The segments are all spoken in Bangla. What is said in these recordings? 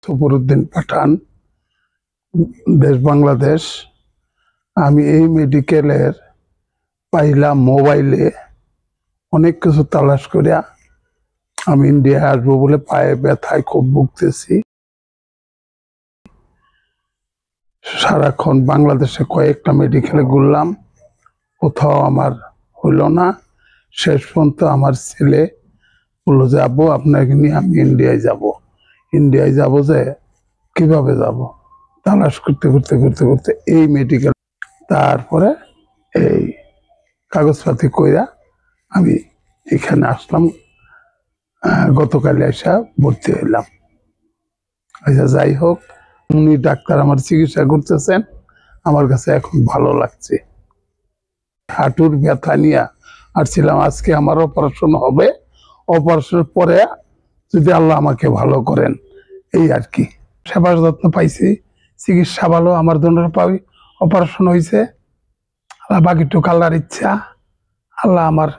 সফরউদ্দিন পাঠান, দেশ বাংলাদেশ। আমি এই মেডিকেলের পাইলাম মোবাইলে অনেক কিছু তালাশ করিয়া আমি ইন্ডিয়া আসবো বলে পায়ে ব্যথায় খুব ভুগতেছি। সারাক্ষণ বাংলাদেশে কয়েকটা মেডিকেলে ঘুরলাম, কোথাও আমার হইল না। শেষ পর্যন্ত আমার ছেলে বললো যে আব্বু আপনাকে নিয়ে আমি ইন্ডিয়ায় যাব যে কিভাবে যাব, তালাশ করতে করতে করতে করতে এই মেডিকেল, তারপরে এই কাগজপাতি কইরা আমি এখানে আসলাম। গতকাল এসে ভর্তি হইলাম। আচ্ছা, যাই হোক, উনি ডাক্তার আমার চিকিৎসা করতেছেন, আমার কাছে এখন ভালো লাগছে। হাঁটুর ব্যথা নিয়ে আসছিলাম, আজকে আমার অপারেশন হবে। অপারেশনের পরে যদি আল্লাহ আমাকে ভালো করেন, এই আর কি। সেবার যত্ন পাইছি, চিকিৎসা ভালো, আমার জন্য পাই। অপারেশন হয়েছে, বাকিটুকু আল্লাহর ইচ্ছা। আল্লাহ আমার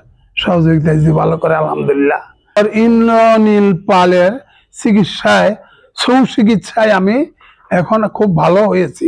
সহযোগিতা যদি ভালো করে, আলহামদুলিল্লাহ। আর ইন্দ্রনীল পালের চিকিৎসায়, সুচিকিৎসায় আমি এখন খুব ভালো হয়েছি।